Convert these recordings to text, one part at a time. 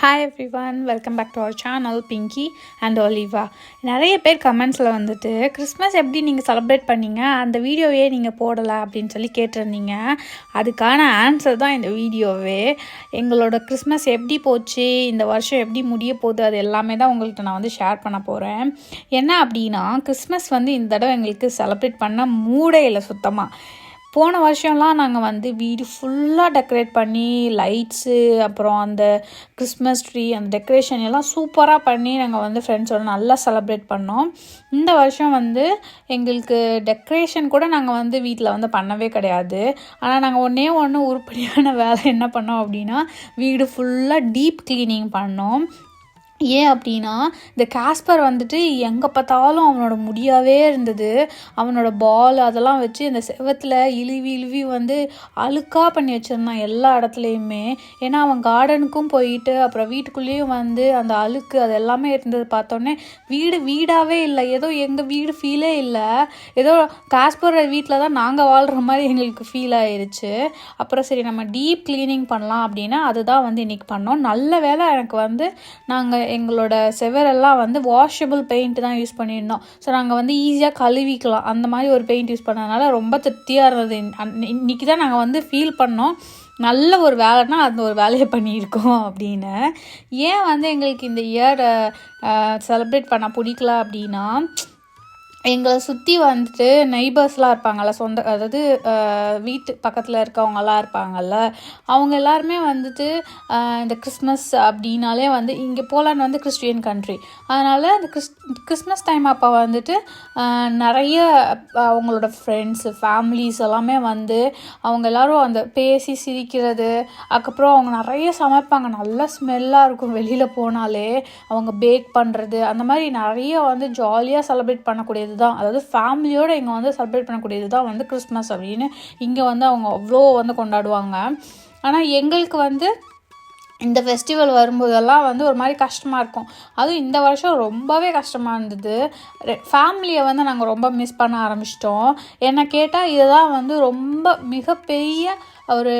Hi everyone, welcome back to our channel Pinky and Olivia. நிறைய பேர் கமெண்ட்ஸில் வந்துட்டு கிறிஸ்மஸ் எப்படி நீங்கள் செலிப்ரேட் பண்ணீங்க, அந்த வீடியோவே நீங்கள் போடலை அப்படின்னு சொல்லி கேட்டிருந்தீங்க. அதுக்கான ஆன்சர் தான் இந்த வீடியோவே. எங்களோட கிறிஸ்மஸ் எப்படி போச்சு, இந்த வருஷம் எப்படி முடிய போகுது, அது எல்லாமே தான் உங்கள்கிட்ட நான் வந்து ஷேர் பண்ண போகிறேன். என்ன அப்படின்னா, கிறிஸ்மஸ் வந்து இந்த தடவை எங்களுக்கு செலிப்ரேட் பண்ண மூடே இல்லை சுத்தமாக. போன வருஷம்லாம் நாங்கள் வந்து வீடு ஃபுல்லாக டெக்கரேட் பண்ணி லைட்ஸு, அப்புறம் அந்த கிறிஸ்மஸ் ட்ரீ, அந்த டெக்கரேஷன் எல்லாம் சூப்பராக பண்ணி நாங்கள் வந்து ஃப்ரெண்ட்ஸோட நல்லா செலிப்ரேட் பண்ணோம். இந்த வருஷம் வந்து எங்களுக்கு டெக்கரேஷன் கூட நாங்கள் வந்து வீட்டில் வந்து பண்ணவே கிடையாது. ஆனால் நாங்கள் ஒன்று உருப்படியான வேலை என்ன பண்ணோம் அப்படின்னா, வீடு ஃபுல்லாக டீப் க்ளீனிங் பண்ணோம். ஏன் அப்படின்னா, இந்த காஸ்பர் வந்துட்டு எங்கே பார்த்தாலும் அவனோட முடியாவே இருந்தது. அவனோட பால் அதெல்லாம் வச்சு இந்த செவத்தில் இழுவி வந்து அழுக்காக பண்ணி வச்சுருந்தான் எல்லா இடத்துலையுமே. ஏன்னா அவன் கார்டனுக்கும் போயிட்டு அப்புறம் வீட்டுக்குள்ளேயும் வந்து அந்த அழுக்கு அது எல்லாமே இருந்தது. பார்த்தோன்னே வீடாகவே இல்லை, ஏதோ எங்கள் வீடு ஃபீலே இல்லை, ஏதோ காஸ்பர் வீட்டில் தான் நாங்கள் வாழ்கிற மாதிரி எங்களுக்கு ஃபீல் ஆயிடுச்சு. அப்புறம் சரி நம்ம டீப் க்ளீனிங் பண்ணலாம் அப்படின்னா அதுதான் வந்து இன்றைக்கி பண்ணோம். நல்ல வேளை எனக்கு வந்து நாங்கள் எங்களோட செவரெல்லாம் வந்து வாஷபிள் பெயிண்ட் தான் யூஸ் பண்ணியிருந்தோம். ஸோ நாங்கள் வந்து ஈஸியாக கழுவிக்கலாம், அந்த மாதிரி ஒரு பெயிண்ட் யூஸ் பண்ணதுனால ரொம்ப திருப்தியாக இருந்தது. இன்றைக்கி தான் நாங்கள் வந்து ஃபீல் பண்ணோம் நல்ல ஒரு வேலைன்னா அந்த ஒரு வேலையை பண்ணியிருக்கோம் அப்படின்னு. ஏன் வந்து எங்களுக்கு இந்த இயர் செலிப்ரேட் பண்ண பிடிக்கல அப்படின்னா, எங்களை சுற்றி வந்துட்டு நெய்பர்ஸ்லாம் இருப்பாங்கள்ல, அதாவது வீட்டு பக்கத்தில் இருக்கவங்கலாம் இருப்பாங்கள்ல, அவங்க எல்லாருமே வந்துட்டு இந்த கிறிஸ்மஸ் அப்படின்னாலே வந்து இங்கே போலாண்ட் வந்து கிறிஸ்டியன் கண்ட்ரி, அதனால் இந்த கிறிஸ்மஸ் டைம் அப்போ வந்துட்டு நிறைய அவங்களோட ஃப்ரெண்ட்ஸு ஃபேமிலிஸ் எல்லாமே வந்து அவங்க எல்லோரும் அந்த பேசி சிரிக்கிறது, அதுக்கப்புறம் அவங்க நிறைய சமைப்பாங்க, நல்லா ஸ்மெல்லாக இருக்கும் வெளியில் போனாலே. அவங்க பேக் பண்ணுறது, அந்த மாதிரி நிறைய வந்து ஜாலியாக செலிப்ரேட் பண்ணக்கூடியது தான், அதாவது ஃபேமிலியோடு இங்கே வந்து செலிப்ரேட் பண்ணக்கூடியது தான் வந்து கிறிஸ்மஸ் அப்படின்னு இங்கே வந்து அவங்க அவ்வளோ வந்து கொண்டாடுவாங்க. ஆனால் எங்களுக்கு வந்து இந்த ஃபெஸ்டிவல் வரும்போதெல்லாம் வந்து ஒரு மாதிரி கஷ்டமாக இருக்கும். அதுவும் இந்த வருஷம் ரொம்பவே கஷ்டமாக இருந்தது. ஃபேமிலியை வந்து நாங்கள் ரொம்ப மிஸ் பண்ண ஆரம்பிச்சிட்டோம். என்ன கேட்டால் இதுதான் வந்து ரொம்ப மிகப்பெரிய ஒரு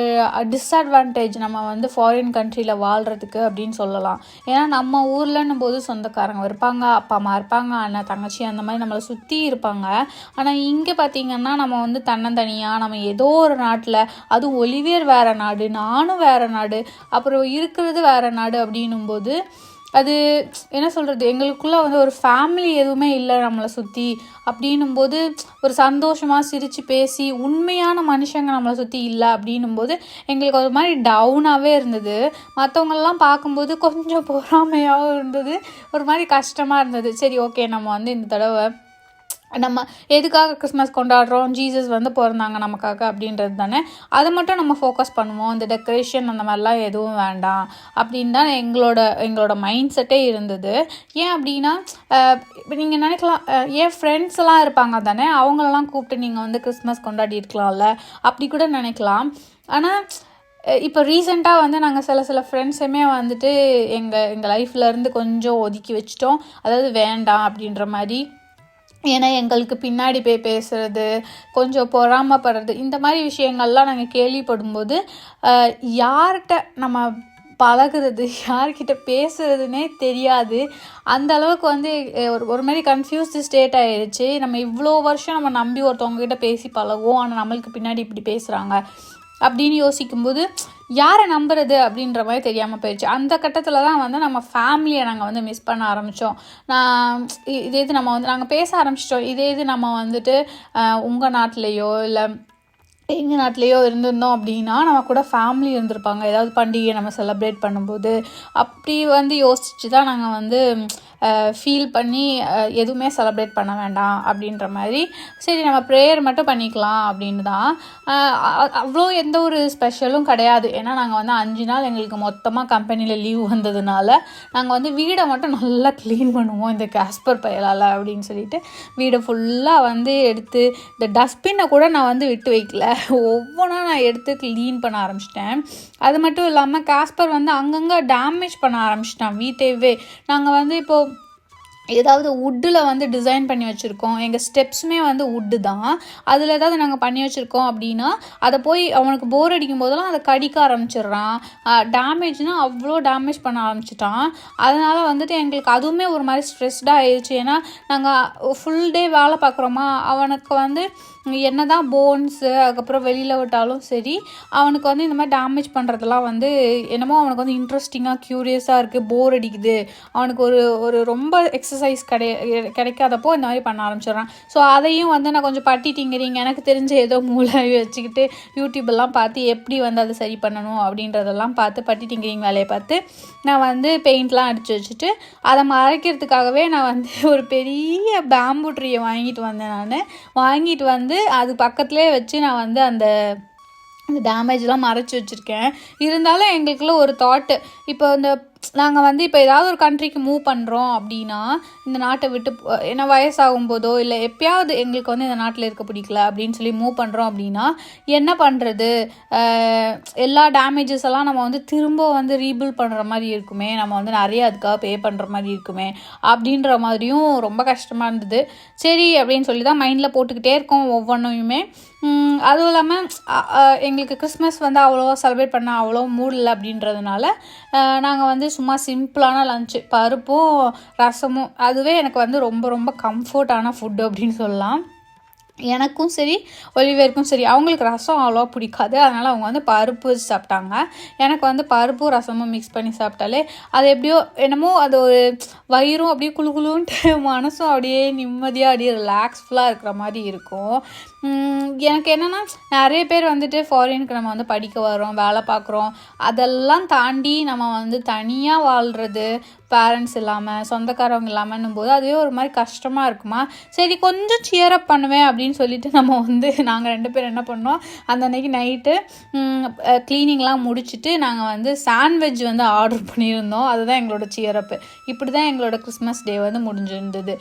டிஸ்அட்வான்டேஜ் நம்ம வந்து ஃபாரின் கண்ட்ரியில் வாழ்கிறதுக்கு அப்படின்னு சொல்லலாம். ஏன்னா நம்ம ஊர்லன்னும் போது சொந்தக்காரங்க இருப்பாங்க, அப்பா அம்மா இருப்பாங்க, அண்ணன் தங்கச்சி அந்த மாதிரி நம்மளை சுற்றி இருப்பாங்க. ஆனால் இங்கே பார்த்திங்கன்னா நம்ம வந்து தன்னந்தனியாக நம்ம ஏதோ ஒரு நாட்டில், அதுவும் ஒலிவியர் வேறு நாடு, நானும் வேறு நாடு, அப்புறம் இருக்கிறது வேறு நாடு அப்படின்னும்போது அது என்ன சொல்கிறது, எங்களுக்குள்ளே வந்து ஒரு ஃபேமிலி எதுவுமே இல்லை நம்மளை சுற்றி. அப்படின்னும்போது ஒரு சந்தோஷமாக சிரித்து பேசி உண்மையான மனுஷங்க நம்மளை சுற்றி இல்லை அப்படின்னும்போது எங்களுக்கு ஒரு மாதிரி டவுனாகவே இருந்தது. மற்றவங்களெலாம் பார்க்கும்போது கொஞ்சம் பொறாமையாகவும் இருந்தது, ஒரு மாதிரி கஷ்டமாக இருந்தது. சரி ஓகே, நம்ம வந்து இந்த தடவை நம்ம எதுக்காக கிறிஸ்மஸ் கொண்டாடுறோம், ஜீசஸ் வந்து பிறந்தாங்க நமக்காக அப்படின்றது தானே, அதை மட்டும் நம்ம ஃபோக்கஸ் பண்ணுவோம், இந்த டெக்கரேஷன் அந்த மாதிரிலாம் எதுவும் வேண்டாம் அப்படின்னு தான் எங்களோட மைண்ட் செட்டே இருந்தது. ஏன் அப்படின்னா, இப்போ நீங்கள் நினைக்கலாம் ஏன் ஃப்ரெண்ட்ஸ் எல்லாம் இருப்பாங்க தானே, அவங்களெல்லாம் கூப்பிட்டு நீங்கள் வந்து கிறிஸ்மஸ் கொண்டாடி இருக்கலாம்ல அப்படி கூட நினைக்கலாம். ஆனால் இப்போ ரீசெண்டாக வந்து நாங்கள் சில ஃப்ரெண்ட்ஸுமே வந்துட்டு எங்கள் லைஃப்லேருந்து கொஞ்சம் ஒதுக்கி வச்சிட்டோம், அதாவது வேண்டாம் அப்படின்ற மாதிரி. ஏன்னா எங்களுக்கு பின்னாடி போய் பேசுகிறது, கொஞ்சம் பொறாமப்படுறது, இந்த மாதிரி விஷயங்கள்லாம் நாங்கள் கேள்விப்படும்போது யார்கிட்ட நம்ம பழகிறது, யார்கிட்ட பேசுகிறதுனே தெரியாது. அந்த அளவுக்கு வந்து ஒரு மாதிரி கன்ஃபியூஸ்டு ஸ்டேட் ஆகிடுச்சு. நம்ம இவ்வளோ வருஷம் நம்ம நம்பி ஒருத்தவங்ககிட்ட பேசி பழகுவோம், ஆனால் நம்மளுக்கு பின்னாடி இப்படி பேசுகிறாங்க அப்படின்னு யோசிக்கும்போது யாரை நம்புறது அப்படின்ற மாதிரி தெரியாமல் போயிடுச்சு. அந்த கட்டத்தில் தான் வந்து நம்ம ஃபேமிலியை நாங்கள் வந்து மிஸ் பண்ண ஆரம்பித்தோம். இது நம்ம வந்து நாங்கள் பேச ஆரம்பிச்சிட்டோம், இது நம்ம வந்துட்டு உங்கள் நாட்டிலையோ இல்லை எங்கள் நாட்டிலையோ இருந்திருந்தோம் அப்படின்னா நம்ம கூட ஃபேமிலி இருந்திருப்பாங்க, ஏதாவது பண்டிகையை நம்ம செலிப்ரேட் பண்ணும்போது. அப்படி வந்து யோசிச்சு தான் நாங்கள் வந்து ஃபீல் பண்ணி எதுவுமே செலிப்ரேட் பண்ண வேண்டாம் அப்படின்ற மாதிரி, சரி நம்ம ப்ரேயர் மட்டும் பண்ணிக்கலாம் அப்படின்னு தான். அவ்வளோ எந்த ஒரு ஸ்பெஷலும் கிடையாது. ஏன்னா நாங்கள் வந்து 5 நாள் எங்களுக்கு மொத்தமாக கம்பெனியில் லீவ் வந்ததுனால நாங்கள் வந்து வீடை மட்டும் நல்லா க்ளீன் பண்ணுவோம் இந்த காஸ்பர் பயலால் அப்படின்னு சொல்லிட்டு வீடை ஃபுல்லாக வந்து எடுத்து, இந்த டஸ்ட்பின்னை கூட நான் வந்து விட்டு வைக்கல, ஒவ்வொன்றா நான் எடுத்து க்ளீன் பண்ண ஆரம்பிச்சிட்டேன். அது மட்டும் இல்லாமல் காஸ்பர் வந்து அங்கங்கே டேமேஜ் பண்ண ஆரம்பிச்சிட்டான் வீட்டையவே. நாங்கள் வந்து இப்போது ஏதாவது வுட்டில் வந்து டிசைன் பண்ணி வச்சுருக்கோம், எங்கள் ஸ்டெப்ஸுமே வந்து வுட்டு தான், அதில் ஏதாவது நாங்கள் பண்ணி வச்சுருக்கோம் அப்படின்னா அதை போய் அவனுக்கு போர் அடிக்கும் போதெல்லாம் அதை கடிக்க ஆரம்பிச்சிடுறான். டேமேஜ்னால் அவ்வளோ டேமேஜ் பண்ண ஆரம்பிச்சிட்டான். அதனால் வந்துட்டு எங்களுக்கு அதுவுமே ஒரு மாதிரி ஸ்ட்ரெஸ்டாக ஆயிடுச்சு. ஏன்னா நாங்கள் ஃபுல் டே வேலை பார்க்குறோமா, அவனுக்கு வந்து என்ன தான் போன்ஸு அதுக்கப்புறம் வெளியில் விட்டாலும் சரி, அவனுக்கு வந்து இந்த மாதிரி டேமேஜ் பண்ணுறதெல்லாம் வந்து என்னமோ அவனுக்கு வந்து இன்ட்ரெஸ்டிங்காக க்யூரியஸாக இருக்குது, போர் அடிக்குது, அவனுக்கு ஒரு ஒரு ரொம்ப எக்ஸசைஸ் கிடைக்காதப்போ இந்த மாதிரி பண்ண ஆரம்பிச்சிடுறான். ஸோ அதையும் வந்து நான் கொஞ்சம் பட்டி டிங்கரிங் எனக்கு தெரிஞ்ச ஏதோ மூளை வச்சுக்கிட்டு யூடியூப்பெல்லாம் பார்த்து எப்படி வந்து அதை சரி பண்ணணும் அப்படின்றதெல்லாம் பார்த்து பட்டி டிங்கரிங் வேலையை பார்த்து நான் வந்து பெயிண்ட்லாம் அடித்து வச்சுட்டு அதை மறைக்கிறதுக்காகவே நான் வந்து ஒரு பெரிய பேம்பு ட்ரீயை வாங்கிட்டு வந்தேன். வாங்கிட்டு வந்து அது பக்கத்துலேயே வச்சு நான் வந்து அந்த டேமேஜ்லாம் மறைச்சி வச்சுருக்கேன். இருந்தாலும் எங்களுக்குள்ள ஒரு தாட்டு, இப்போ நாங்கள் வந்து இப்போ ஏதாவது ஒரு கண்ட்ரிக்கு மூவ் பண்ணுறோம் அப்படின்னா, இந்த நாட்டை விட்டு ஏன்னா வயசாகும் போதோ இல்லை எப்பயாவது எங்களுக்கு வந்து இந்த நாட்டில் இருக்க பிடிக்கல அப்படின்னு சொல்லி மூவ் பண்ணுறோம் அப்படின்னா என்ன பண்ணுறது, எல்லா டேமேஜஸ் எல்லாம் நம்ம வந்து திரும்ப வந்து ரீபில்ட் பண்ணுற மாதிரி இருக்குமே, நம்ம வந்து நிறைய அதுக்காக பே பண்ணுற மாதிரி இருக்குமே அப்படின்ற மாதிரியும் ரொம்ப கஷ்டமாக இருந்தது. சரி அப்படின்னு சொல்லி தான் மைண்டில் போட்டுக்கிட்டே இருக்கோம் ஒவ்வொன்றையுமே. அதுவும் இல்லாமல் எங்களுக்கு கிறிஸ்மஸ் வந்து அவ்வளோ செலிப்ரேட் பண்ண அவ்வளோ மூட் இல்லை அப்படின்றதுனால நாங்கள் வந்து சும்மா சிம்பிளான லஞ்சு, பருப்பும் ரசமும், அதுவே எனக்கு வந்து ரொம்ப ரொம்ப கம்ஃபர்டான ஃபுட்டு அப்படின்னு சொல்லலாம். எனக்கும் சரி ஒலிவேருக்கும் சரி, அவங்களுக்கு ரசம் அவ்வளோவா பிடிக்காது, அதனால் அவங்க வந்து பருப்பு வச்சு சாப்பிட்டாங்க. எனக்கு வந்து பருப்பும் ரசமும் மிக்ஸ் பண்ணி சாப்பிட்டாலே அது எப்படியோ என்னமோ அது ஒரு வயிறும் அப்படியே குழு குழுன்ட்டு மனசும் அப்படியே நிம்மதியாக அப்படியே ரிலாக்ஸ்ஃபுல்லாக இருக்கிற மாதிரி இருக்கும். எனக்கு என்னென்னா நிறைய பேர் வந்துட்டு ஃபாரினுக்கு நம்ம வந்து படிக்க வரோம், வேலை பார்க்குறோம், அதெல்லாம் தாண்டி நம்ம வந்து தனியாக வாழ்கிறது, பேரண்ட்ஸ் இல்லாமல் சொந்தக்காரவங்க இல்லாமன்னும் போது அதுவே ஒரு மாதிரி கஷ்டமாக இருக்குமா. சரி கொஞ்சம் சியரப் பண்ணுவேன் அப்படின்னு சொல்லிட்டு நம்ம வந்து நாங்கள் 2 பேர் என்ன பண்ணோம், அந்த அன்றைக்கி நைட்டு க்ளீனிங்லாம் முடிச்சுட்டு நாங்கள் வந்து சாண்ட்விச் வந்து ஆர்டர் பண்ணியிருந்தோம். அதுதான் எங்களோட சியரப்பு. இப்படி தான் எங்களோட கிறிஸ்மஸ் டே வந்து முடிஞ்சிருந்தது.